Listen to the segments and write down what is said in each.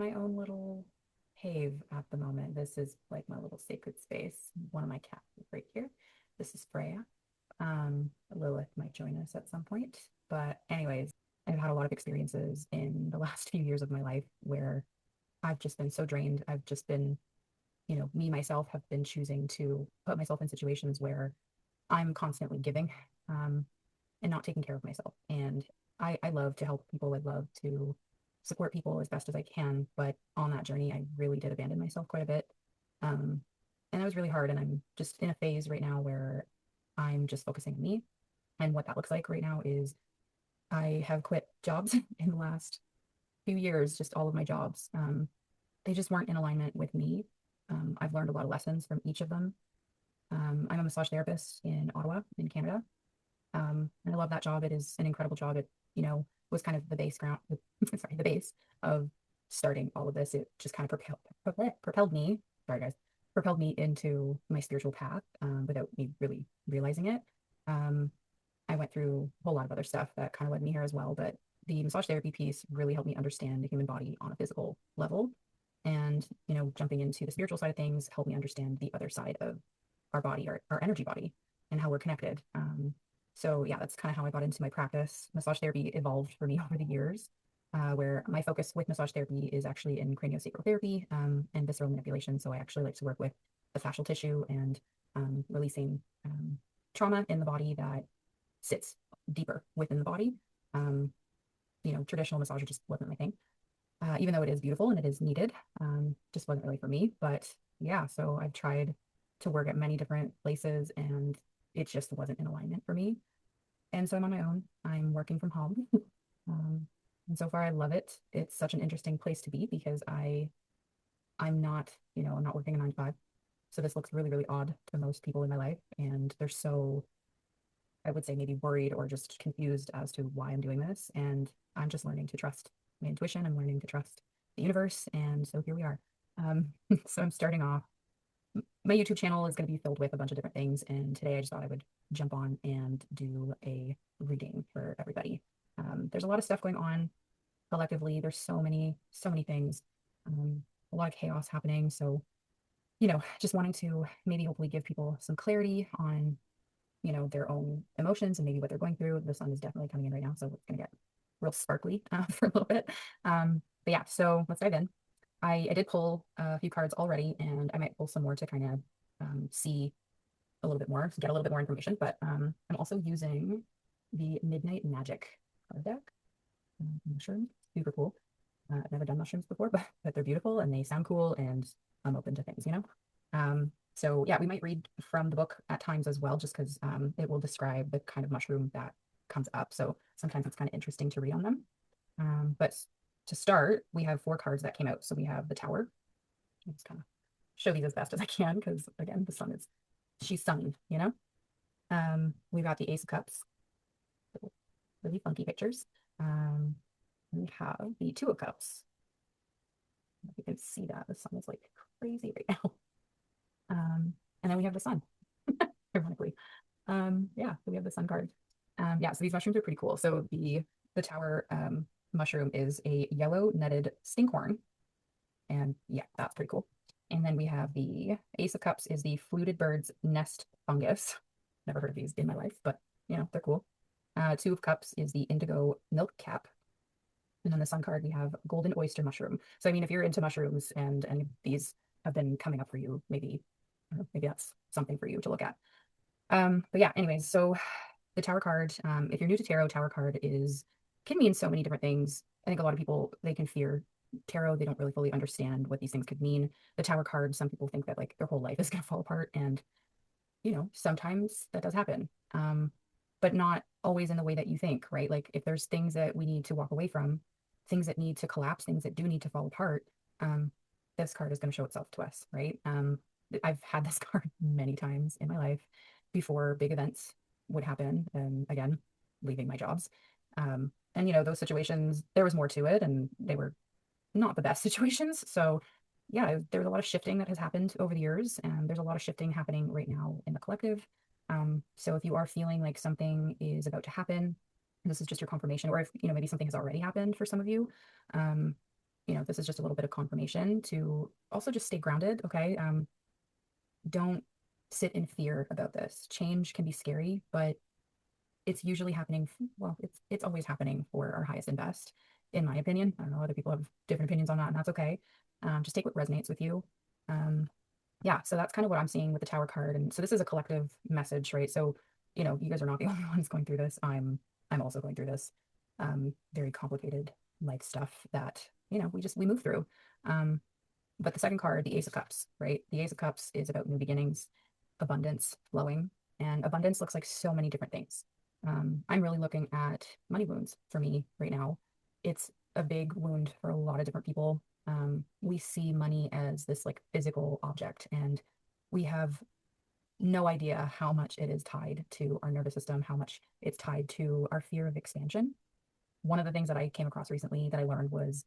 my own little cave at the moment. This is like my little sacred space. One of my cats is right here. This is Freya. Lilith might join us at some point. But anyways, I've had a lot of experiences in the last few years of my life where I've just been so drained. I've just been, me myself have been choosing to put myself in situations where I'm constantly giving, um, and not taking care of myself. And I love to help people. I love to support people as best as I can. But on that journey, I really did abandon myself quite a bit. Um, and that was really hard. And I'm just in a phase right now where I'm just focusing on me. And what that looks like right now is I have quit jobs in the last few years, just all of my jobs. They just weren't in alignment with me. I've learned a lot of lessons from each of them. I'm a massage therapist in Ottawa, in Canada. And I love that job. It is an incredible job. It, was kind of the base ground, sorry, the base of starting all of this. It just kind of propelled me, sorry guys, propelled me into my spiritual path without me really realizing it. Um, I went through a whole lot of other stuff that kind of led me here as well, but the massage therapy piece really helped me understand the human body on a physical level. And, jumping into the spiritual side of things helped me understand the other side of our body, our energy body, and how we're connected. So yeah, that's kind of how I got into my practice. Massage therapy evolved for me over the years, where my focus with massage therapy is actually in craniosacral therapy and visceral manipulation. So I actually like to work with the fascial tissue and releasing trauma in the body that sits deeper within the body. Um, Traditional massage just wasn't my thing, even though it is beautiful and it is needed. Just wasn't really for me. But yeah, so I've tried to work at many different places and it just wasn't in alignment for me. And so I'm on my own. I'm working from home. um, and so far I love it. It's such an interesting place to be because I'm not, I'm not working a 9 to 5. So this looks really, really odd to most people in my life. And they're so, I would say, maybe worried or just confused as to why I'm doing this. And I'm just learning to trust my intuition. I'm learning to trust the universe. And so here we are. Um, so I'm starting off. My YouTube channel is going to be filled with a bunch of different things. And today I just thought I would jump on and do a reading for everybody. There's a lot of stuff going on collectively. There's so many things, a lot of chaos happening. So, just wanting to maybe hopefully give people some clarity on their own emotions and maybe what they're going through. The sun is definitely coming in right now, so it's gonna get real sparkly for a little bit. But yeah, so let's dive in. I did pull a few cards already, and I might pull some more to kind of see a little bit more, get a little bit more information. But I'm also using the Midnight Magic card deck. Mushrooms, super cool. I've never done mushrooms before, but they're beautiful and they sound cool, and I'm open to things. So yeah, we might read from the book at times as well, just because it will describe the kind of mushroom that comes up. So sometimes it's kind of interesting to read on them. But to start, we have 4 cards that came out. So we have the Tower. I'll just kind of show these as best as I can because again, the sun is she's sunny. We've got the Ace of Cups, really funky pictures. Um, we have the Two of Cups. If you can see that, the sun is like crazy right now. And then we have the sun, ironically. Yeah, so we have the sun card. Yeah, so these mushrooms are pretty cool. So the tower mushroom is a yellow netted stinkhorn. And yeah, that's pretty cool. And then we have the Ace of Cups is the fluted bird's nest fungus. Never heard of these in my life, but they're cool. Two of Cups is the indigo milk cap. And then the sun card, we have golden oyster mushroom. So I mean, if you're into mushrooms and any of these have been coming up for you, maybe that's something for you to look at. But yeah, anyways, so the Tower card, if you're new to tarot, Tower card can mean so many different things. I think a lot of people, they can fear tarot. They don't really fully understand what these things could mean. The Tower card, some people think that like their whole life is going to fall apart. And, sometimes that does happen. But not always in the way that you think, right? Like if there's things that we need to walk away from, things that need to collapse, things that do need to fall apart, um, this card is going to show itself to us, right? I've had this card many times in my life before big events would happen. And again, leaving my jobs. And those situations, there was more to it and they were not the best situations. So yeah, there's a lot of shifting that has happened over the years, and there's a lot of shifting happening right now in the collective. So if you are feeling like something is about to happen, this is just your confirmation, or if maybe something has already happened for some of you. Um, this is just a little bit of confirmation to also just stay grounded, okay? Don't sit in fear about this. Change can be scary, but it's usually happening, well, it's always happening for our highest and best, in my opinion. I don't know, other people have different opinions on that, and that's okay. Just take what resonates with you. Um, yeah, so that's kind of what I'm seeing with the Tower card. And so this is a collective message, right? So, you guys are not the only ones going through this. I'm also going through this very complicated life stuff that, we move through. Um, but the second card, the Ace of Cups, right? The Ace of Cups is about new beginnings, abundance, flowing, and abundance looks like so many different things. I'm really looking at money wounds for me right now. It's a big wound for a lot of different people. We see money as this like physical object, and we have no idea how much it is tied to our nervous system, how much it's tied to our fear of expansion. One of the things that I came across recently that I learned was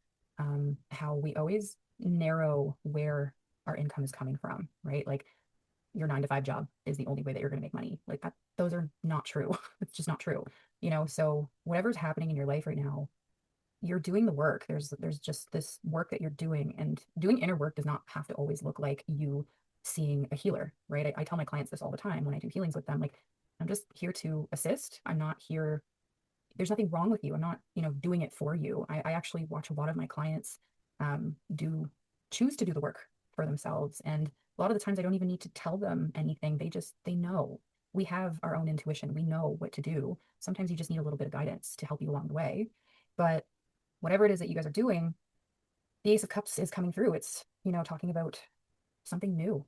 how we always narrow where our income is coming from, right? Like your 9 to 5 job is the only way that you're going to make money. Like that, those are not true. It's just not true. So whatever's happening in your life right now, you're doing the work. There's just this work that you're doing, and doing inner work does not have to always look like you seeing a healer, right? I tell my clients this all the time when I do healings with them. Like, I'm just here to assist. I'm not here, there's nothing wrong with you. I'm not, doing it for you. I actually watch a lot of my clients do choose to do the work for themselves. And a lot of the times I don't even need to tell them anything. They know. We have our own intuition. We know what to do. Sometimes you just need a little bit of guidance to help you along the way. But whatever it is that you guys are doing, the Ace of Cups is coming through. It's, talking about something new,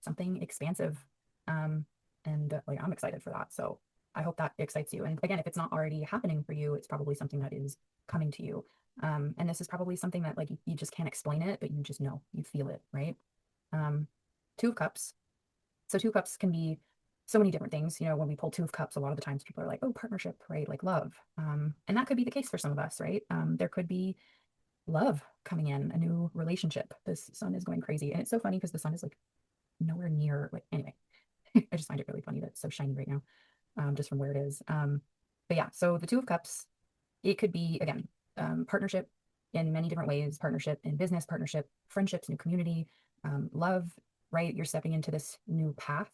something expansive. Um, and like I'm excited for that. So I hope that excites you. And again, if it's not already happening for you, it's probably something that is coming to you. And this is probably something that like you just can't explain it, but you just know, you feel it, right? Um, Two of Cups. So two of cups can be so many different things. When we pull two of cups, a lot of the times people are like, oh, partnership, right? Like love. And that could be the case for some of us, right? There could be love coming in, a new relationship. This sun is going crazy. And it's so funny because the sun is like nowhere near, like, anyway, I just find it really funny that it's so shiny right now, just from where it is. But yeah, so the Two of Cups, it could be, again, partnership in many different ways, partnership in business, partnership, friendships, new community, love, right? You're stepping into this new path.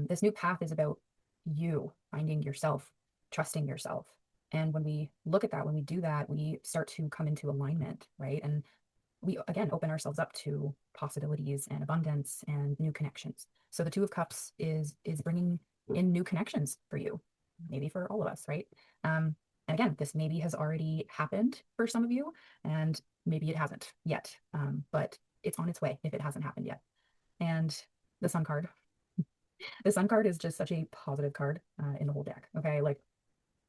This new path is about you finding yourself, trusting yourself. And when we look at that, when we do that, we start to come into alignment, right? And we again open ourselves up to possibilities and abundance and new connections. So the Two of Cups is bringing in new connections for you, maybe for all of us, right? And again, this maybe has already happened for some of you, and maybe it hasn't yet, but it's on its way if it hasn't happened yet. And the Sun card, the Sun card is just such a positive card in the whole deck. Okay, like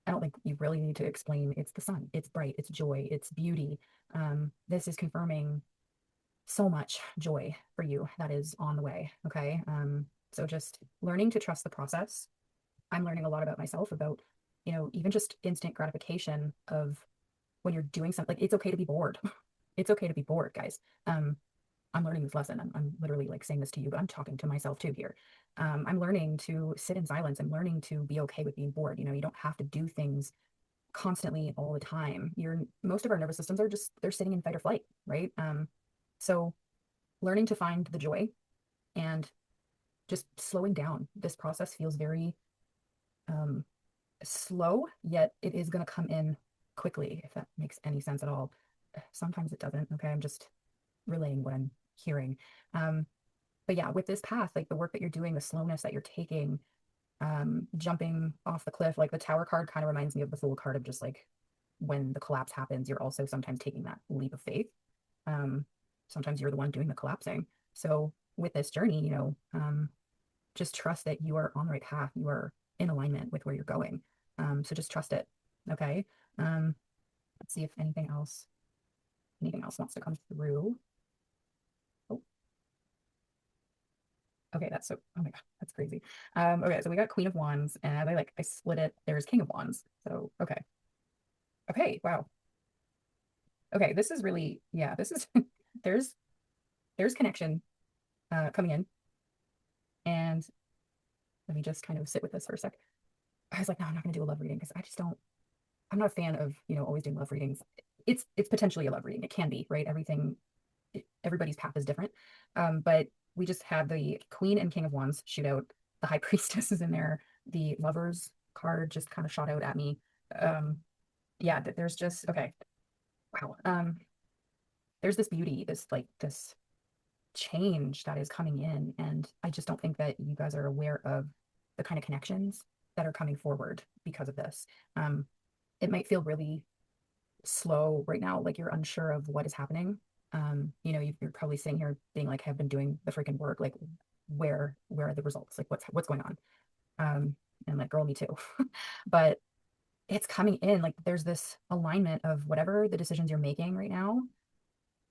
I don't think you really need to explain. It's the sun. It's bright. It's joy. It's beauty. This is confirming so much joy for you that is on the way. Okay. So just learning to trust the process. I'm learning a lot about myself about, even just instant gratification of when you're doing something. Like it's okay to be bored. It's okay to be bored, guys. I'm learning this lesson. I'm literally like saying this to you, but I'm talking to myself too here. I'm learning to sit in silence. I'm learning to be okay with being bored. You don't have to do things constantly all the time. Most of our nervous systems are just, they're sitting in fight or flight, right? So learning to find the joy and just slowing down. This process feels very um, slow, yet it is going to come in quickly, if that makes any sense at all. Sometimes it doesn't. Okay. I'm just relaying what I'm hearing. Um, but yeah, with this path, like the work that you're doing, the slowness that you're taking, jumping off the cliff, like the Tower card kind of reminds me of the Fool card of just like when the collapse happens, you're also sometimes taking that leap of faith. Um, Sometimes you're the one doing the collapsing. So with this journey, just trust that you are on the right path. You are in alignment with where you're going. So just trust it. Okay. Let's see if anything else wants to come through. Oh, okay. Oh my God, that's crazy. Okay. So we got Queen of Wands and I split it. There's King of Wands. So, okay. Okay. Wow. Okay. This is really, yeah, this is, there's, there's connection, coming in, and let me just kind of sit with this for a sec. I was like, no, I'm not going to do a love reading because I'm not a fan of, always doing love readings. it's potentially a love reading. It can be, right? Everybody's path is different. But we just had the Queen and King of Wands shoot out. The High Priestess is in there. The Lovers card just kind of shot out at me. Um, yeah, there's just okay. Wow. There's this beauty, this change that is coming in, and I just don't think that you guys are aware of the kind of connections that are coming forward because of this. Um, it might feel really slow right now, like you're unsure of what is happening. You're probably sitting here being like, I've been doing the freaking work. Like, where are the results? Like, what's going on? And like, girl, me too. But it's coming in. Like, there's this alignment of whatever the decisions you're making right now.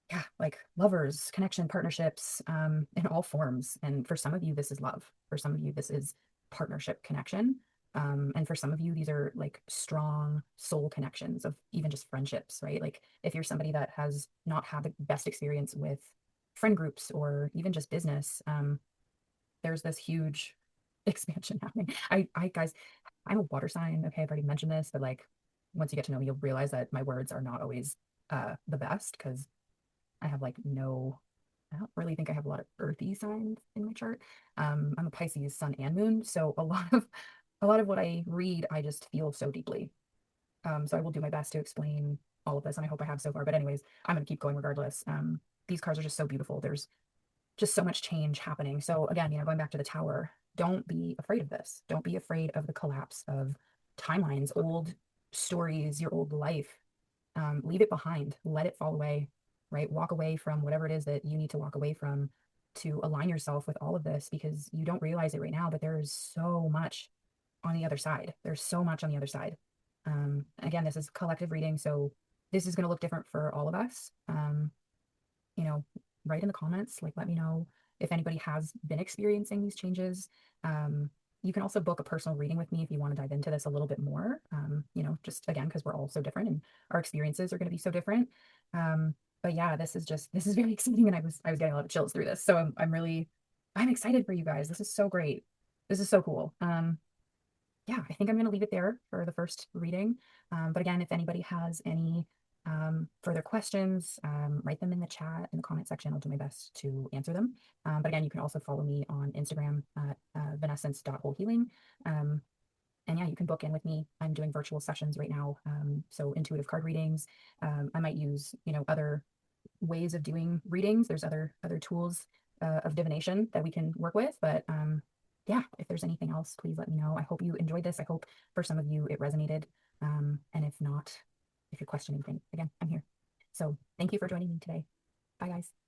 Yeah, like lovers, connection, partnerships, in all forms. And for some of you, this is love. For some of you, this is partnership connection. And for some of you, these are like strong soul connections of even just friendships, right? Like if you're somebody that has not had the best experience with friend groups or even just business, there's this huge expansion happening. I guys, I'm a water sign. Okay, I've already mentioned this, but like once you get to know me, you'll realize that my words are not always the best because I have like no, I don't really think I have a lot of earthy signs in my chart. I'm a Pisces sun and moon, so a lot of what I read, I just feel so deeply. So I will do my best to explain all of this, and I hope I have so far. But anyways, I'm gonna keep going regardless. These cards are just so beautiful. There's just so much change happening. So again, going back to the tower, don't be afraid of this. Don't be afraid of the collapse of timelines, old stories, your old life. Leave it behind, let it fall away, right? Walk away from whatever it is that you need to walk away from to align yourself with all of this because you don't realize it right now, but there is so much on the other side. There's so much on the other side. Again, this is collective reading, so this is going to look different for all of us. You know, write in the comments, like let me know if anybody has been experiencing these changes. You can also book a personal reading with me if you want to dive into this a little bit more. Just again, because we're all so different and our experiences are going to be so different. But yeah, this is very exciting, and I was getting a lot of chills through this. So I'm excited for you guys. This is so great. This is so cool. Yeah, I think I'm going to leave it there for the first reading. But again, if anybody has any further questions, write them in the chat in the comment section. I'll do my best to answer them. But again, you can also follow me on Instagram at vanessence.wholehealing. And yeah, you can book in with me. I'm doing virtual sessions right now. So intuitive card readings. I might use, other ways of doing readings. There's other tools of divination that we can work with. But yeah, if there's anything else, please let me know. I hope you enjoyed this. I hope for some of you it resonated. And if not, if you're questioning things, again, I'm here. So thank you for joining me today. Bye, guys.